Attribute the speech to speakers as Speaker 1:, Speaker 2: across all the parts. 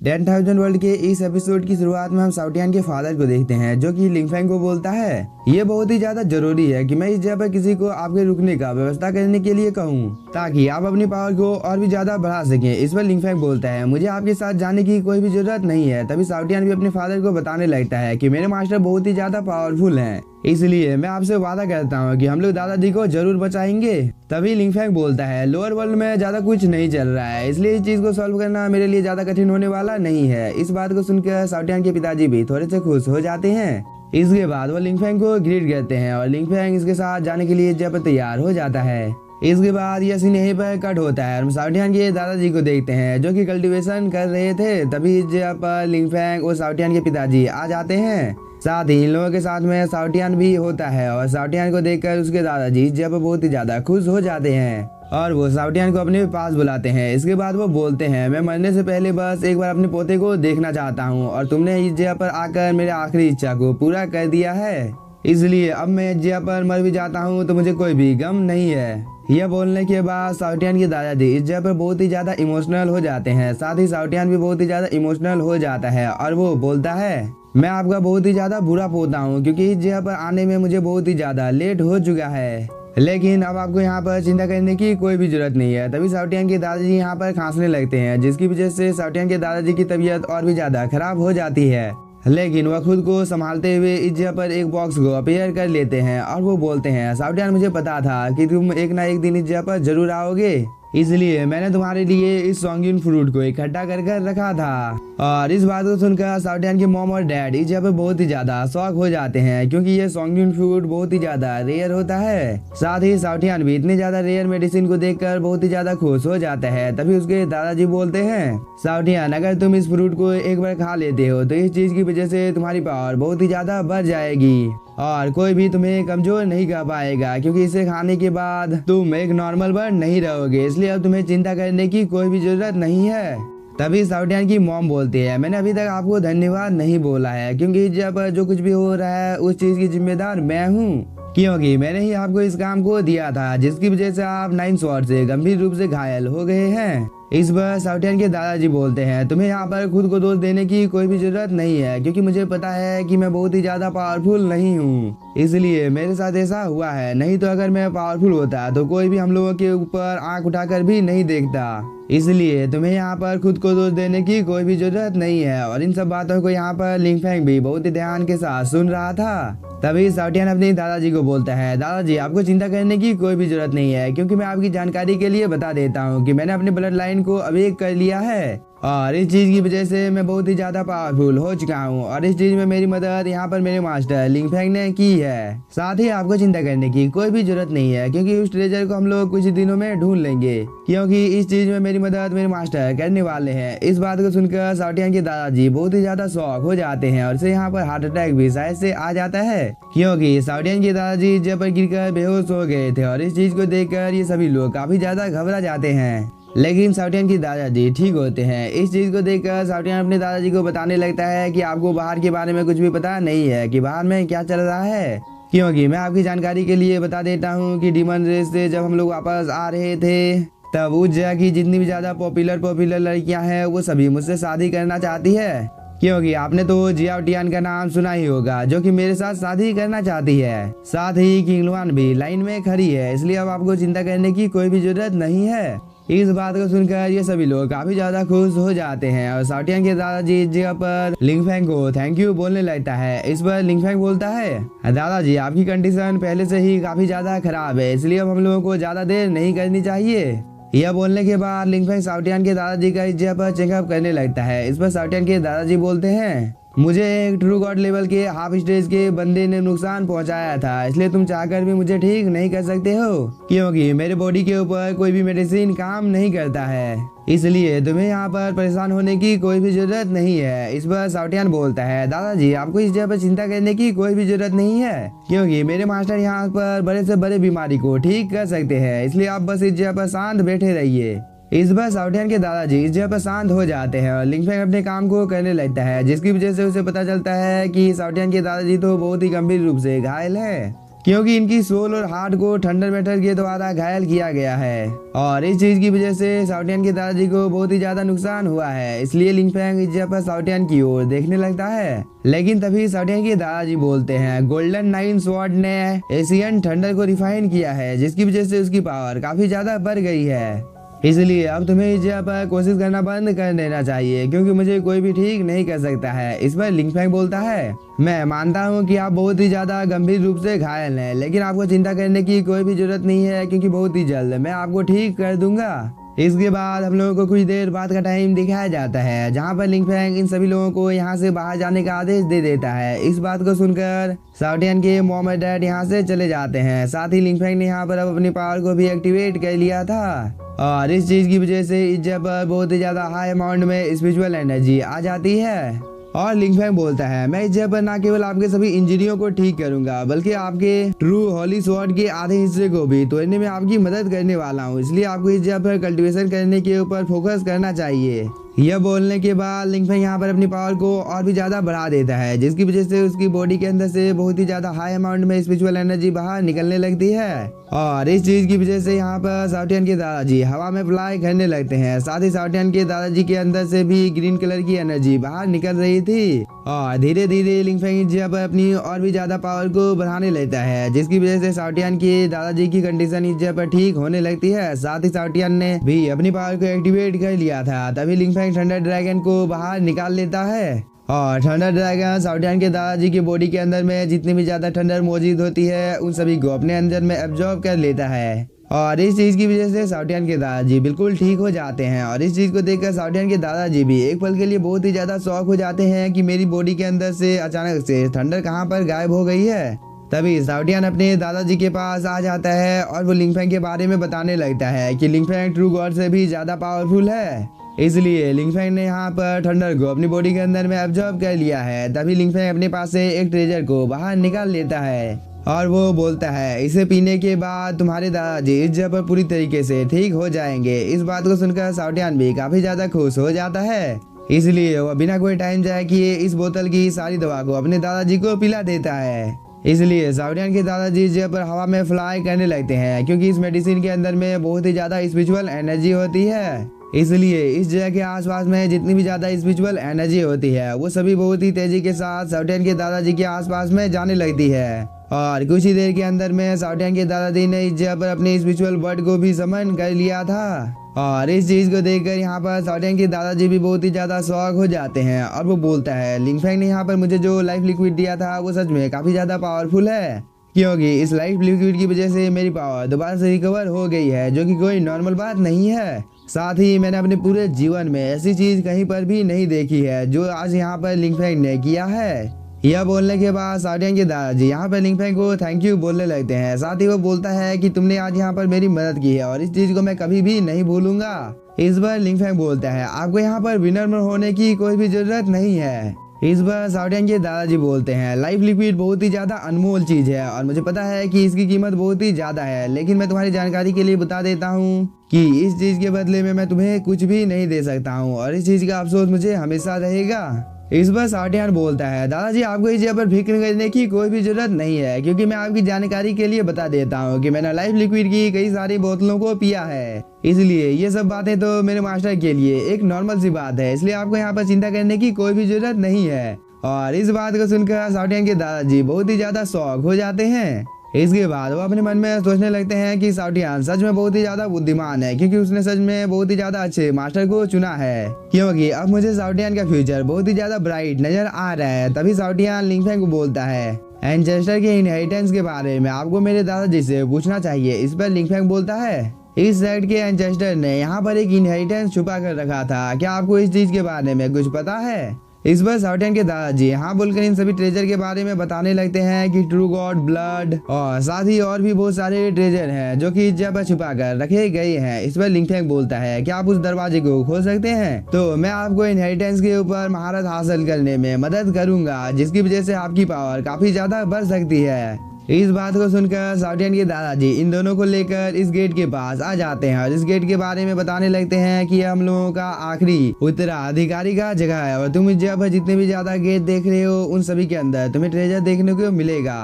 Speaker 1: 10,000 world के इस episode की शुरुआत में हम साउटियान के फादर को देखते हैं, जो कि लिंगफेंग को बोलता है ये बहुत ही ज्यादा जरूरी है कि मैं इस जगह पर किसी को आपके रुकने का व्यवस्था करने के लिए कहूँ, ताकि आप अपनी पावर को और भी ज्यादा बढ़ा सकें। इस पर लिंगफेंग बोलता है मुझे आपके साथ जाने की कोई भी जरूरत नहीं है। तभी साउटियान भी अपने फादर को बताने लगता है कि मेरे मास्टर बहुत ही ज्यादा पावरफुल हैं, इसलिए मैं आपसे वादा करता हूँ कि हम लोग दादाजी को जरूर बचाएंगे। तभी लिंगफेंग बोलता है लोअर वर्ल्ड में ज्यादा कुछ नहीं चल रहा है, इसलिए इस चीज को सॉल्व करना मेरे लिए ज्यादा कठिन होने वाला नहीं है। इस बात को सुनकर साउटियान के पिताजी भी थोड़े से खुश हो जाते हैं। इसके बाद वो लिंगफेंग को ग्रीट करते हैं और लिंगफेंग इसके साथ जाने के लिए जब तैयार हो जाता है। इसके बाद यह सीन यहीं पर कट होता है। हम साउटियान के दादाजी को देखते हैं जो कि कल्टीवेशन कर रहे थे। तभी जब लिंगफेंग और साउटियान के पिताजी आ जाते हैं, साथ ही इन लोगों के साथ में साउटियान भी होता है और साउटियान को देखकर उसके दादाजी जब बहुत ही ज्यादा खुश हो जाते हैं और वो साउटियान को अपने पास बुलाते हैं। इसके बाद वो बोलते हैं मैं मरने से पहले बस एक बार अपने पोते को देखना चाहता हूँ और तुमने इस जगह पर आकर मेरे आखिरी इच्छा को पूरा कर दिया है, इसलिए अब मैं इस जगह पर मर भी जाता हूँ तो मुझे कोई भी गम नहीं है। यह बोलने के बाद साउटियान के दादाजी इस जगह पर बहुत ही ज्यादा इमोशनल हो जाते हैं। साथ ही साउटियान भी बहुत ही ज्यादा इमोशनल हो जाता है और वो बोलता है मैं आपका बहुत ही ज्यादा बुरा पोता हूँ, क्योंकि इस जगह पर आने में मुझे बहुत ही ज्यादा लेट हो चुका है, लेकिन अब आपको यहाँ पर चिंता करने की कोई भी जरूरत नहीं है। तभी साउटियान के दादाजी यहाँ पर खांसने लगते हैं, जिसकी वजह से साउटियान के दादाजी की तबीयत और भी ज्यादा खराब हो जाती है। लेकिन वह खुद को संभालते हुए इस जगह पर एक बॉक्स को अपेयर कर लेते हैं और वो बोलते हैं साउटियान मुझे पता था कि तुम एक ना एक दिन इस जगह पर जरूर आओगे, इसलिए मैंने तुम्हारे लिए इस सॉन्गिन फ्रूट को इकट्ठा कर रखा था। और इस बात को सुनकर साउटियान के मॉम और डैड इस जगह पर बहुत ही ज्यादा शॉक हो जाते हैं, क्योंकि ये सॉन्गिन फ्रूट बहुत ही ज्यादा रेयर होता है। साथ ही साउटियान भी इतने ज्यादा रेयर मेडिसिन को देखकर बहुत ही ज्यादा खुश हो जाता है। तभी उसके दादाजी बोलते हैं साउटियान अगर तुम इस फ्रूट को एक बार खा लेते हो तो इस चीज की वजह से तुम्हारी पावर बहुत ही ज्यादा बढ़ जाएगी और कोई भी तुम्हें कमजोर नहीं कर पाएगा, क्योंकि इसे खाने के बाद तुम एक नॉर्मल बर्ड नहीं रहोगे, इसलिए अब तुम्हें चिंता करने की कोई भी जरूरत नहीं है। तभी साउटियान की मॉम बोलती है मैंने अभी तक आपको धन्यवाद नहीं बोला है, क्योंकि जब जो कुछ भी हो रहा है उस चीज की जिम्मेदार मैं हूँ, क्योंकि मैंने ही आपको इस काम को दिया था जिसकी वजह से आप 9 स्वॉर्ड से गंभीर रूप से घायल हो गए हैं। इस पर साउटियान के दादाजी बोलते हैं तुम्हें यहाँ पर खुद को दोष देने की कोई भी जरूरत नहीं है, क्योंकि मुझे पता है कि मैं बहुत ही ज्यादा पावरफुल नहीं हूँ, इसलिए मेरे साथ ऐसा हुआ है। नहीं तो अगर मैं पावरफुल होता तो कोई भी हम लोगों के ऊपर आंख उठाकर भी नहीं देखता, इसलिए तुम्हें यहाँ पर खुद को दोष देने की कोई भी जरूरत नहीं है। और इन सब बातों को यहाँ पर लिंगफेंग भी बहुत ही ध्यान के साथ सुन रहा था। तभी साउटियान अपने दादाजी को बोलता है दादाजी आपको चिंता करने की कोई भी जरूरत नहीं है, क्योंकि मैं आपकी जानकारी के लिए बता देता हूँ कि मैंने अपने ब्लड लाइन को अवेक कर लिया है और इस चीज की वजह से मैं बहुत ही ज्यादा पावरफुल हो चुका हूँ और इस चीज में मेरी मदद यहाँ पर मेरे मास्टर लिंगफेंग ने की है। साथ ही आपको चिंता करने की कोई भी जरूरत नहीं है, क्योंकि उस ट्रेजर को हम लोग कुछ दिनों में ढूंढ लेंगे, क्योंकि इस चीज में मेरी मदद मेरे मास्टर करने वाले हैं। इस बात को सुनकर साउटियान के दादाजी बहुत ही ज्यादा शॉक हो जाते हैं और इसे यहाँ पर हार्ट अटैक भी शायद से आ जाता है, क्योंकि साउटियान के दादाजी जब पर गिरकर बेहोश हो गए थे और इस चीज को देखकर ये सभी लोग काफी ज्यादा घबरा जाते हैं। लेकिन साउटियान के दादाजी ठीक होते हैं। इस चीज को देखकर साउटियान अपने दादाजी को बताने लगता है कि आपको बाहर के बारे में कुछ भी पता नहीं है कि बाहर में क्या चल रहा है, क्योंकि मैं आपकी जानकारी के लिए बता देता हूँ कि डीमन रेस से जब हम लोग वापस आ रहे थे तब उस जगह की जितनी भी ज्यादा पॉपुलर लड़कियां हैं वो सभी मुझसे शादी करना चाहती है, क्योंकि आपने तो जियाओ टियान का नाम सुना ही होगा जो कि मेरे साथ शादी करना चाहती है। साथ ही किंगलुआन भी लाइन में खड़ी है, इसलिए अब आपको चिंता करने की कोई भी जरूरत नहीं है। इस बात को सुनकर ये सभी लोग काफी ज्यादा खुश हो जाते हैं और साउटियान के दादाजी इस जगह पर लिंगफेंग को थैंक यू बोलने लगता है। इस पर लिंगफेंग बोलता है दादाजी आपकी कंडीशन पहले से ही काफी ज्यादा खराब है, इसलिए अब हम लोगों को ज्यादा देर नहीं करनी चाहिए। यह बोलने के बाद लिंगफेंग साउटियान के दादाजी का इस जगह पर चेकअप करने लगता है। इस पर साउटियान के दादाजी बोलते हैं मुझे एक ट्रू गॉड लेवल के हाफ स्टेज के बंदे ने नुकसान पहुंचाया था, इसलिए तुम चाहकर भी मुझे ठीक नहीं कर सकते हो, क्योंकि मेरे बॉडी के ऊपर कोई भी मेडिसिन काम नहीं करता है, इसलिए तुम्हें यहाँ पर परेशान होने की कोई भी जरूरत नहीं है। इस पर साउटियान बोलता है दादाजी आपको इस जगह पर चिंता करने की कोई भी जरूरत नहीं है, क्योंकि मेरे मास्टर यहाँ पर बड़े से बड़े बीमारी को ठीक कर सकते हैं, इसलिए आप बस इस जगह पर शांत बैठे रहिए। इस बार साउटियान के दादाजी इस जगह पर शांत हो जाते हैं और लिंगफेंग अपने काम को करने लगता है, जिसकी वजह से उसे पता चलता है कि साउटियान के दादाजी तो बहुत ही गंभीर रूप से घायल है। क्योंकि इनकी सोल और हार्ट को थंडर मैटर के द्वारा घायल किया गया है और इस चीज की वजह से साउटियन के दादाजी को बहुत ही ज्यादा नुकसान हुआ है। इसलिए लिंगफैंग इस जगह पर साउटियन की ओर देखने लगता है, लेकिन तभी साउटियन के दादाजी बोलते हैं गोल्डन नाइन स्वॉर्ड ने एशियन थंडर को रिफाइन किया है, जिसकी वजह से उसकी पावर काफी ज्यादा बढ़ गई है। इसलिए अब तुम्हें इस जगह पर कोशिश करना बंद कर देना चाहिए, क्योंकि मुझे कोई भी ठीक नहीं कर सकता है। इस पर लिंगफैंग बोलता है मैं मानता हूँ कि आप बहुत ही ज्यादा गंभीर रूप से घायल हैं, लेकिन आपको चिंता करने की कोई भी जरूरत नहीं है, क्योंकि बहुत ही जल्द मैं आपको ठीक कर दूंगा। इसके बाद हम लोगों को कुछ देर बाद का टाइम दिखाया जाता है, जहाँ पर लिंगफैंग इन सभी लोगों को यहाँ से बाहर जाने का आदेश दे देता है। इस बात को सुनकर साउटियन के मॉम और डैड यहाँ से चले जाते हैं। साथ ही लिंगफैंग ने यहाँ पर अब अपनी पावर को भी एक्टिवेट कर लिया था और इस चीज की वजह से इस जगह पर बहुत ही ज्यादा हाई अमाउंट में स्पिरिचुअल एनर्जी आ जाती है। और लिंगफैंग बोलता है मैं इस जगह पर न केवल आपके सभी इंजरियों को ठीक करूंगा, बल्कि आपके ट्रू होली स्वॉर्ड के आधे हिस्से को भी तोड़ने में आपकी मदद करने वाला हूँ। इसलिए आपको इस जगह पर कल्टीवेशन करने के ऊपर फोकस करना चाहिए। यह बोलने के बाद लिंगफैंग यहाँ पर अपनी पावर को और भी ज्यादा बढ़ा देता है, जिसकी वजह से उसकी बॉडी के अंदर से बहुत ही ज्यादा हाई अमाउंट में स्पिरिचुअल एनर्जी बाहर निकलने लगती है। और इस चीज की वजह से यहाँ पर साउटियन के दादाजी हवा में फ्लाई करने लगते हैं। साथ ही साउटियन के दादाजी के अंदर से भी ग्रीन कलर की एनर्जी बाहर निकल रही थी और धीरे धीरे लिंगफैंग इस जगह पर अपनी और भी ज्यादा पावर को बढ़ाने लगता है, जिसकी वजह से साउटियन के दादाजी की कंडीशन इस जगह पर ठीक होने लगती है। साथ ही साउटियन ने भी अपनी पावर को एक्टिवेट कर लिया था। तभी लिंगफैंग थंडर ड्रैगन को बाहर निकाल लेता है और थंडर ड्रैगन साउटियन के दादाजी की बॉडी के अंदर में जितनी भी ज्यादा थंडर मौजूद होती है उन सभी को अपने अंदर में एब्जॉर्ब कर लेता है। और इस चीज की वजह से साउटियन के दादाजी बिल्कुल ठीक हो जाते हैं। और इस चीज को देखकर साउटियन के दादाजी भी एक पल के लिए बहुत ही ज्यादा शॉक हो जाते हैं कि मेरी बॉडी के अंदर से अचानक से थंडर कहाँ पर गायब हो गई है। तभी साउटियन अपने दादाजी के पास आ जाता है और वो लिंगफैंग के बारे में बताने लगता है कि लिंगफैंग ट्रू गॉड से भी ज्यादा पावरफुल है। इसलिए लिंगफैंग ने यहाँ पर थंडर को अपनी बॉडी के अंदर में एब्जॉर्ब कर लिया है। तभी लिंगफैंग अपने पास से एक ट्रेजर को बाहर निकाल लेता है और वो बोलता है इसे पीने के बाद तुम्हारे दादाजी इस जगह पर पूरी तरीके से ठीक हो जाएंगे। इस बात को सुनकर साउटियन भी काफी ज्यादा खुश हो जाता है, इसलिए वह बिना कोई टाइम जाए किए इस बोतल की सारी दवा को अपने दादाजी को पिला देता है। इसलिए साउटियन के दादाजी इस जगह पर हवा में फ्लाई करने लगते हैं, क्योंकि इस मेडिसिन के अंदर में बहुत ही ज्यादा स्पिरिचुअल एनर्जी होती है। इसलिए इस जगह के आसपास में जितनी भी ज्यादा स्पिरिचुअल एनर्जी होती है वो सभी बहुत ही तेजी के साथ साउटियन के दादाजी के आसपास में जाने लगती है। और कुछ ही देर के अंदर में साउटियन के दादाजी ने इस जगह पर अपने स्पिरिचुअल वर्ड को भी समन कर लिया था। और इस चीज को देखकर यहाँ पर साउटियन के दादाजी भी बहुत ही ज्यादा शॉक हो जाते हैं और वो बोलता है लिंगफैंग ने यहाँ पर मुझे जो लाइफ लिक्विड दिया था वो सच में काफी ज्यादा पावरफुल है, क्योंकि इस लाइफ लिक्विड की वजह से मेरी पावर दोबारा से रिकवर हो गई है, जो कि कोई नॉर्मल बात नहीं है। साथ ही मैंने अपने पूरे जीवन में ऐसी चीज कहीं पर भी नहीं देखी है जो आज यहाँ पर लिंगफैंग ने किया है। यह बोलने के बाद साउटियन के दादाजी यहाँ पर लिंगफैंग को थैंक यू बोलने लगते हैं। साथ ही वो बोलता है कि तुमने आज यहाँ पर मेरी मदद की है और इस चीज को मैं कभी भी नहीं भूलूंगा। इस बार लिंगफैंग बोलता है आपको यहाँ पर विनम्र होने की कोई भी जरूरत नहीं है। इस बार साउटियन के दादाजी बोलते हैं लाइफ लिक्विड बहुत ही ज्यादा अनमोल चीज है और मुझे पता है कि इसकी कीमत बहुत ही ज्यादा है, लेकिन मैं तुम्हारी जानकारी के लिए बता देता हूँ कि इस चीज के बदले में मैं तुम्हें कुछ भी नहीं दे सकता हूँ और इस चीज का अफसोस मुझे हमेशा रहेगा। इस बार साउटियन बोलता है दादाजी आपको इस जगह पर फिक्र करने की कोई भी जरूरत नहीं है, क्योंकि मैं आपकी जानकारी के लिए बता देता हूँ कि मैंने लाइफ लिक्विड की कई सारी बोतलों को पिया है। इसलिए ये सब बातें तो मेरे मास्टर के लिए एक नॉर्मल सी बात है, इसलिए आपको यहाँ पर चिंता करने की कोई भी जरूरत नहीं है। और इस बात को सुनकर साउटियन के दादाजी बहुत ही ज्यादा शॉक हो जाते हैं। इसके बाद वो अपने मन में सोचने लगते हैं कि साउटियन सच में बहुत ही ज्यादा बुद्धिमान है, क्योंकि उसने सच में बहुत ही ज्यादा अच्छे मास्टर को चुना है, क्योंकि अब मुझे साउटियन का फ्यूचर बहुत ही ज्यादा ब्राइट नजर आ रहा है। तभी साउटियन लिंगफैंग को बोलता है एंसेस्टर के इनहेरिटेंस के बारे में आपको मेरे दादाजी से पूछना चाहिए। इस पर लिंगफैंग बोलता है इस साइड के एंसेस्टर ने यहाँ पर एक इनहेरिटेंस छुपा कर रखा था, क्या आपको इस चीज के बारे में कुछ पता है? इस बार साउटियन के दादाजी हाँ बोलकर इन सभी ट्रेजर के बारे में बताने लगते हैं कि ट्रू गॉड, ब्लड और साथ ही और भी बहुत सारे ट्रेजर हैं जो कि इस जगह पर छुपा कर रखे गए हैं। इस पर लिंगफैंग बोलता है कि आप उस दरवाजे को खोल सकते हैं तो मैं आपको इनहेरिटेंस के ऊपर महारत हासिल करने में मदद करूंगा, जिसकी वजह से आपकी पावर काफी ज्यादा बढ़ सकती है। इस बात को सुनकर साउटियन के दादाजी इन दोनों को लेकर इस गेट के पास आ जाते हैं और इस गेट के बारे में बताने लगते हैं कि हम लोगों का आखिरी उत्तराधिकारी का जगह है और तुम इस जगह पर जितने भी ज्यादा गेट देख रहे हो उन सभी के अंदर तुम्हें ट्रेजर देखने को मिलेगा।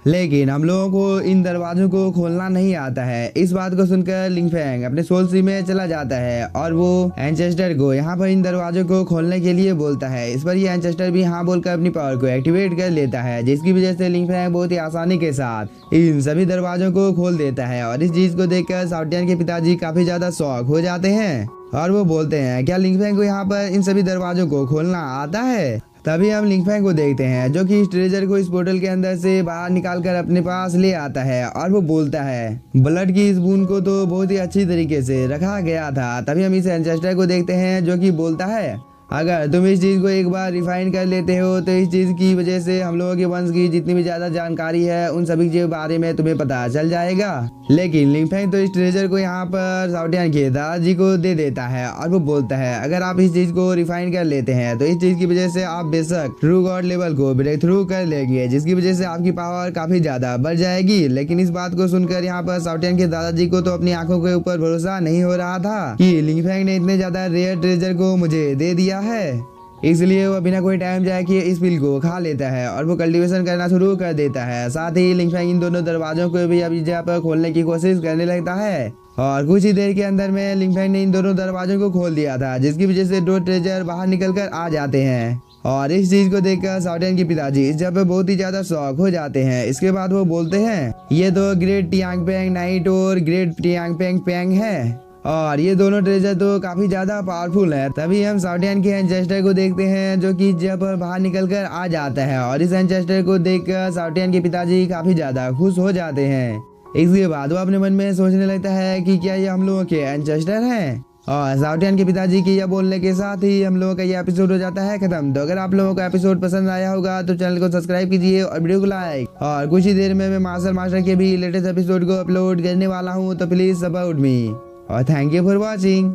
Speaker 1: लेकिन हम लोगों को इन दरवाजों को खोलना नहीं आता है। इस बात को सुनकर लिंगफैंग अपने सोल सी में चला जाता है और वो एंचेस्टर को यहाँ पर इन दरवाजों को खोलने के लिए बोलता है। इस पर ये एंचेस्टर भी हाँ बोलकर अपनी पावर को एक्टिवेट कर लेता है, जिसकी वजह से लिंगफैंग बहुत ही आसानी के साथ इन सभी दरवाजों को खोल देता है। और इस चीज को देखकर साउटियन के पिताजी काफी ज्यादा शॉक हो जाते हैं और वो बोलते हैं, क्या लिंगफैंग को यहाँ पर इन सभी दरवाजों को खोलना आता है? तभी हम लिंगफैंग को देखते हैं जो कि इस ट्रेजर को इस पोर्टल के अंदर से बाहर निकाल कर अपने पास ले आता है और वो बोलता है, ब्लड की इस बूंद को तो बहुत ही अच्छी तरीके से रखा गया था। तभी हम इस एंसेस्टर को देखते हैं जो कि बोलता है, अगर तुम इस चीज को एक बार रिफाइन कर लेते हो तो इस चीज की वजह से हम लोगों के वंश की जितनी भी ज्यादा जानकारी है उन सभी के बारे में तुम्हें पता चल जाएगा। लेकिन लिंगफैंग तो इस ट्रेजर को यहाँ पर साउटियन के दादाजी को दे देता है और वो बोलता है, अगर आप इस चीज को रिफाइन कर लेते हैं तो इस चीज की वजह से आप बेशक ट्रू गॉड लेवल को ब्रेक थ्रू कर लेंगे, जिसकी वजह से आपकी पावर काफी ज्यादा बढ़ जाएगी। लेकिन इस बात को सुनकर यहाँ पर साउटियन के दादाजी को तो अपनी आंखों के ऊपर भरोसा नहीं हो रहा था कि लिंगफैंग ने इतने ज्यादा रेयर ट्रेजर को मुझे दे दिया है। इसलिए वो बिना कोई टाइम जाए कि इस पिल को खा लेता है और वो कल्टीवेशन करना शुरू कर देता है। साथ ही लिंगफैंग इन दोनों दरवाजों को भी अभी जगह पर खोलने की कोशिश करने लगता है और कुछ ही देर के अंदर में लिंगफैंग ने इन दोनों दरवाजों को खोल दिया था, जिसकी वजह से दो ट्रेजर बाहर निकल कर आ जाते हैं। और इस चीज को देखकर साउटियन के पिताजी इस जगह पे बहुत ही ज्यादा शॉक हो जाते हैं। इसके बाद वो बोलते हैं, ये तो ग्रेट टियांगपेंग नाइट और ग्रेट टियांगपेंग पेंग है और ये दोनों ट्रेजर तो काफी ज्यादा पावरफुल है। तभी हम साउटियन के एंचेस्टर को देखते हैं जो कि जब बाहर निकल कर आ जाता है और इस एंचेस्टर को देखकर साउटियन के पिताजी काफी ज्यादा खुश हो जाते हैं। इसके बाद वो अपने मन में सोचने लगता है कि क्या ये हम लोगों के एंचेस्टर हैं। और साउटियन के पिताजी की यह बोलने के साथ ही हम लोगों का ये एपिसोड हो जाता है खत्म। तो अगर आप लोगों को एपिसोड पसंद आया होगा तो चैनल को सब्सक्राइब कीजिए और वीडियो को लाइक, और कुछ ही देर में मैं मास्टर के भी लेटेस्ट एपिसोड को अपलोड करने वाला हूँ, तो प्लीज सपोर्ट मी और थैंक यू फॉर वॉचिंग।